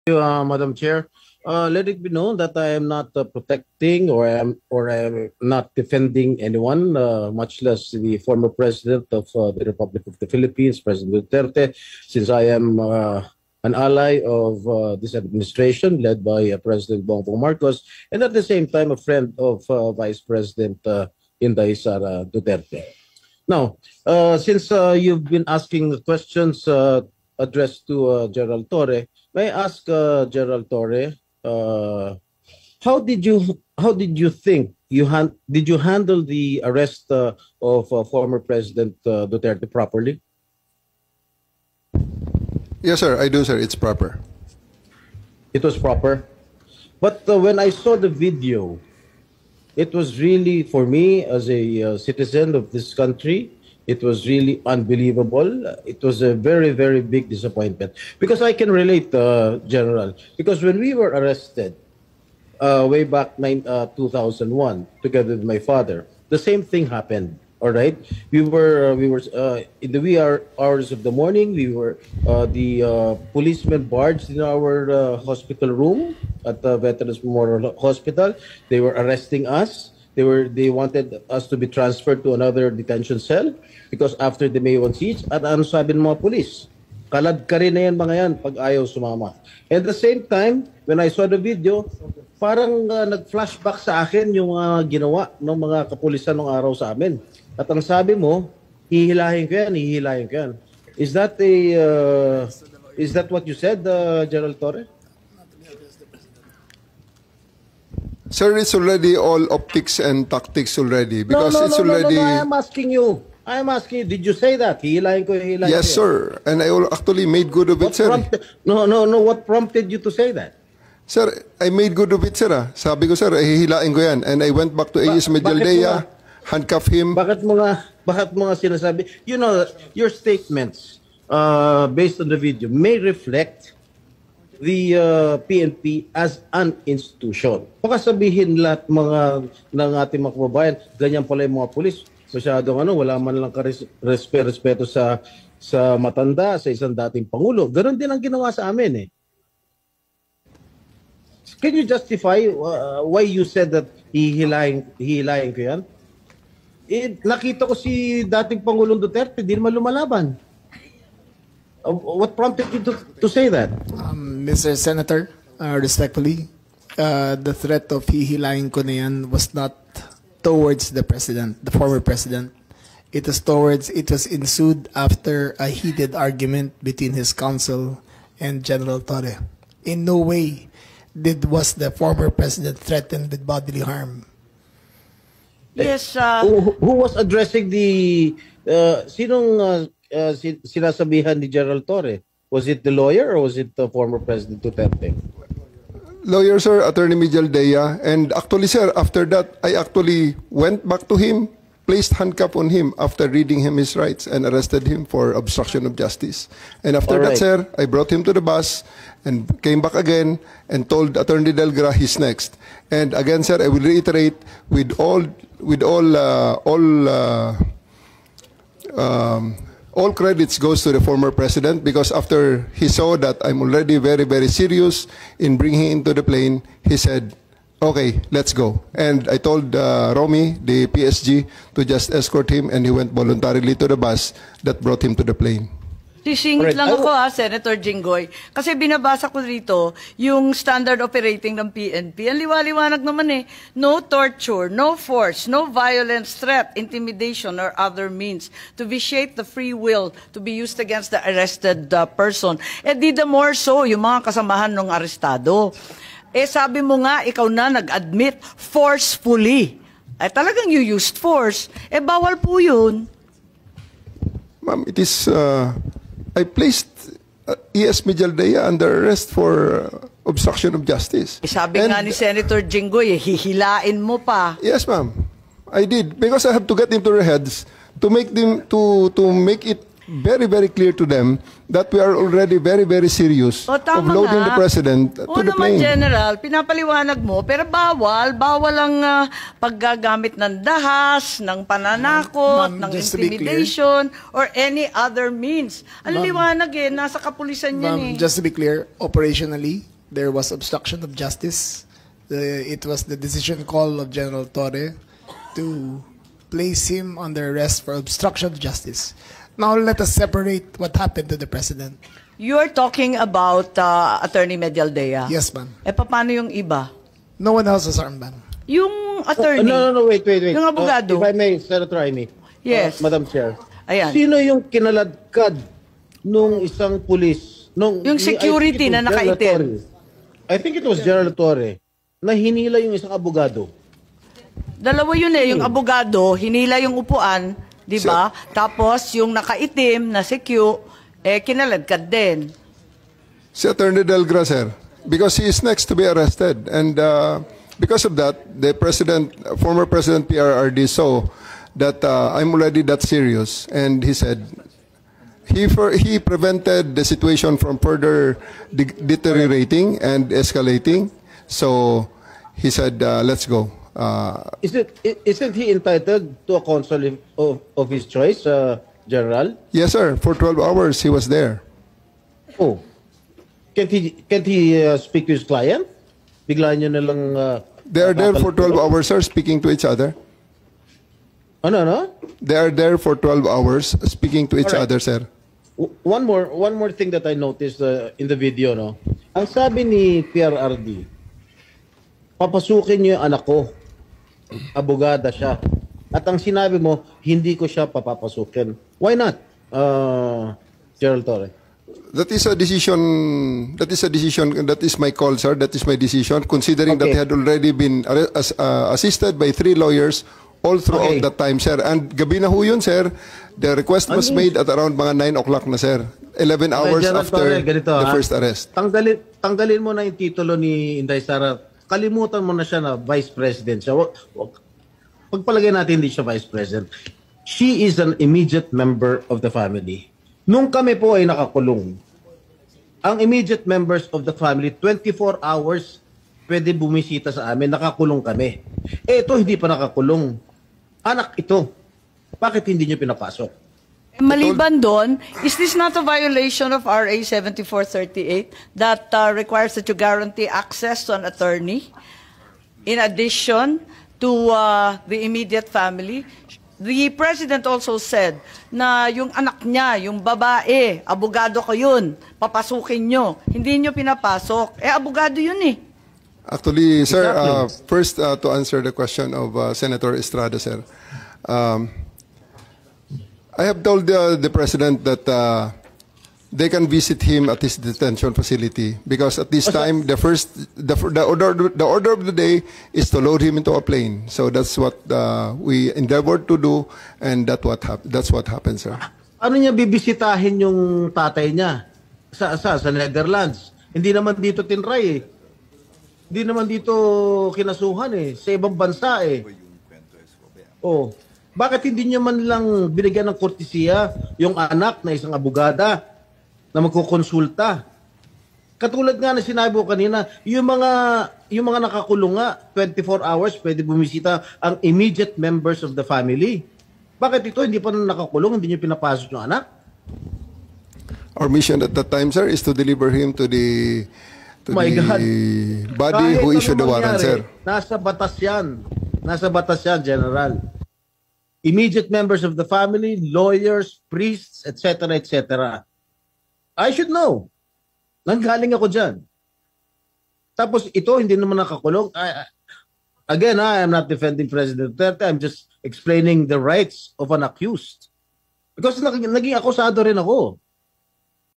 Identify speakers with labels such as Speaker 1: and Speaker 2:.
Speaker 1: you, Madam Chair. Let it be known that I am not protecting or I am not defending anyone, much less the former president of the Republic of the Philippines, President Duterte, since I am an ally of this administration led by President Bongbong Marcos, and at the same time a friend of Vice President Inday Sara Duterte. Now, since you've been asking the questions addressed to Gerald Torre, may I ask Gerald Torre, uh, how did you think did you handle the arrest of former President Duterte properly?
Speaker 2: Yes, sir. I do, sir. It's proper.
Speaker 1: It was proper. But when I saw the video, it was really, for me as a citizen of this country, it was really unbelievable. It was a very, very big disappointment because I can relate, General. Because when we were arrested way back 2001, together with my father, the same thing happened. All right, we were in the wee hours of the morning. We were the policemen barged in our hospital room at the Veterans Memorial Hospital. They were arresting us. They wanted us to be transferred to another detention cell because after the May 1 siege, at ano sabi ng mga police? Kalad ka rin na yan mga yan pag ayaw sumama. At the same time, when I saw the video, parang nag-flashback sa akin yung ginawa ng mga kapulisan ng araw sa amin. At ang sabi mo, hihilahin ko yan, hihilahin ko yan. Is that what you said, Gerald Torre?
Speaker 2: Sir, it's already all optics and tactics already
Speaker 1: No,
Speaker 2: because
Speaker 1: no,
Speaker 2: it's
Speaker 1: no, no, no,
Speaker 2: already.
Speaker 1: no. I am asking you, did you say that? Hihilahin ko, hihilahin ko
Speaker 2: Yes,
Speaker 1: yan.
Speaker 2: sir. And I actually made good of it,
Speaker 1: What
Speaker 2: sir.
Speaker 1: prompted, no, what prompted you to say that?
Speaker 2: Sir, I made good of it, sir. Sabi ko, sir, hihilain ko yan. And I went back to AS Medialdea, handcuff him.
Speaker 1: Bakit mga sinasabi? You know, your statements based on the video may reflect the PNP as an institution. Baka sabihin lahat ng ating mga kababayan, ganyan pala yung mga pulis. Masyadong wala man lang respeto sa matanda, sa isang dating pangulo. Ganon din ang ginawa sa amin eh. Can you justify why you said that hihilahin ko yan? Nakita ko si dating Pangulong Duterte, di naman lumalaban. What prompted you to say that?
Speaker 3: Mr. Senator, respectfully, the threat of hihilahin ko na yan was not towards the president, the former president. It was ensued after a heated argument between his counsel and General Torre. In no way was the former president threatened with bodily harm.
Speaker 4: Yes,
Speaker 1: Who was addressing the sinasabihan ni Gerald Torre? Was it the lawyer or was it the former President Duterte?
Speaker 2: Lawyer, sir, Attorney Medialdea. And actually, sir, after that, I actually went back to him, placed handcuff on him after reading him his rights and arrested him for obstruction of justice. And after
Speaker 1: All
Speaker 2: that,
Speaker 1: right.
Speaker 2: sir, I brought him to the bus and came back again and told Attorney Delgra he's next. And again, sir, I will reiterate all credits goes to the former president because after he saw that I'm already very, very serious in bringing him into the plane, he said, okay, let's go. And I told Romy, the PSG, to just escort him and he went voluntarily to the bus that brought him to the plane.
Speaker 4: sisingit
Speaker 1: Alright,
Speaker 4: lang
Speaker 1: I
Speaker 4: ako Senator Jinggoy. Kasi binabasa ko rito yung standard operating ng PNP. Ang liwaliwanag naman eh. No torture, no force, no violence, threat, intimidation, or other means to vitiate the free will to be used against the arrested person. Eh di the more so, yung mga kasamahan ng arestado. Eh sabi mo nga, ikaw na nag-admit forcefully. Eh talagang you used force. Eh bawal po yun.
Speaker 2: Ma'am, it is, I placed ES Medialdea under arrest for obstruction of justice.
Speaker 4: Eh, sabi
Speaker 2: And-
Speaker 4: nga ni Senator Jinggoy, hihilain mo pa.
Speaker 2: Yes, ma'am. I did because I have to get into their heads to make them to make it very, very clear to them that we are already very, very serious
Speaker 4: O,
Speaker 2: of
Speaker 4: tama
Speaker 2: loading
Speaker 4: nga.
Speaker 2: the president to
Speaker 4: Oo
Speaker 2: the
Speaker 4: naman,
Speaker 2: plane.
Speaker 4: General, pinapaliwanag mo, pero bawal ang paggagamit ng dahas, ng pananakot,
Speaker 3: Ma'am,
Speaker 4: ng
Speaker 3: just to be clear.
Speaker 4: intimidation, or any other means. Ang
Speaker 3: Ma'am.
Speaker 4: liwanag nasa kapulisan yan
Speaker 3: Ma'am,
Speaker 4: eh.
Speaker 3: just to be clear, operationally, there was obstruction of justice. It was the decision call of General Torre to place him under arrest for obstruction of justice. Now let us separate what happened to the president.
Speaker 4: You're talking about Attorney Medialdea.
Speaker 3: Yes, ma'am.
Speaker 4: Paano yung iba?
Speaker 3: No one else was armed, ma'am.
Speaker 4: Yung attorney.
Speaker 1: No, wait.
Speaker 4: Yung abogado.
Speaker 1: If I may, Senator Amy.
Speaker 4: Yes.
Speaker 1: Madam Chair.
Speaker 4: Ayan.
Speaker 1: Sino yung kinaladkad nung isang pulis?
Speaker 4: Yung security na nakaitim.
Speaker 1: I think it was General Torre na hinila yung isang abogado.
Speaker 4: Dalawa yun yung abogado, hinila yung upuan, di ba? Tapos yung nakaitim na secure, kinaladkad din.
Speaker 2: Si Attorney Delgra, sir, because he is next to be arrested. And because of that, the former President PRRD saw that I'm already that serious. And he said, he prevented the situation from further deteriorating and escalating. So he said, let's go.
Speaker 1: Isn't he entitled to a counsel of his choice, General?
Speaker 2: Yes, sir. For 12 hours, he was there.
Speaker 1: Oh. Can't he speak to his client? Bigla nyo na lang...
Speaker 2: They are there for 12 hours, sir, speaking to each other.
Speaker 1: Ano?
Speaker 2: They are there for 12 hours speaking to each
Speaker 1: Alright.
Speaker 2: other, sir.
Speaker 1: One more thing that I noticed in the video, no? Ang sabi ni PRRD, papasukin niyo yung anak ko. Abogada siya. At ang sinabi mo, hindi ko siya papapasukin. Why not, Gerald Torre?
Speaker 2: That is a decision. That is my call, sir. That is my decision. Considering that he had already been assisted by 3 lawyers all throughout that time, sir. And gabi na ho yun, sir. The request was made at around mga 9 o'clock na, sir. 11 hours
Speaker 1: General
Speaker 2: after
Speaker 1: Torre, ganito,
Speaker 2: the first arrest.
Speaker 1: Tanggalin mo na yung titulo ni Inday Sara. Kalimutan mo na siya na Vice President siya. Pagpalagay natin hindi siya Vice President. She is an immediate member of the family. Nung kami po ay nakakulong, ang immediate members of the family, 24 hours pwede bumisita sa amin, nakakulong kami. Ito, hindi pa nakakulong. Anak ito. Bakit hindi nyo pinapasok?
Speaker 4: Maliban doon, is this not a violation of RA 7438 that requires that you guarantee access to an attorney in addition to the immediate family? The President also said na yung anak niya, yung babae, abogado ko yun, papasukin nyo. Hindi nyo pinapasok. Abogado yun eh.
Speaker 2: Actually, sir,
Speaker 1: Exactly.
Speaker 2: first to answer the question of Senator Estrada, sir. I have told the President that they can visit him at his detention facility because at this time the order of the day is to load him into a plane. So that's what we endeavored to do, and that's what happened, sir.
Speaker 1: Ano niya bibisitahin yung tatay niya sa Netherlands? Hindi naman dito tinray eh. Hindi naman dito kinasuhan eh. Sa ibang bansa eh. Oh, bakit hindi niyo man lang binigyan ng kortesiya yung anak na isang abogada na magkukonsulta? Katulad nga na sinabi ko kanina, yung mga nakakulong nga, 24 hours pwede bumisita ang immediate members of the family. Bakit ito hindi pa nakakulong, hindi niyo pinapasok yung anak?
Speaker 2: Our mission at that time, sir, is to deliver him to the
Speaker 1: My God.
Speaker 2: body
Speaker 1: Kahit
Speaker 2: who
Speaker 1: ano
Speaker 2: issued the warrant,
Speaker 1: mangyari,
Speaker 2: sir.
Speaker 1: Nasa batas yan. Nasa batas yan, General. Immediate members of the family, lawyers, priests, etc., etc. I should know. Nanggaling ako dyan. Tapos ito, hindi naman nakakulong. Again, I am not defending President Duterte. I'm just explaining the rights of an accused. Because naging akusado rin ako.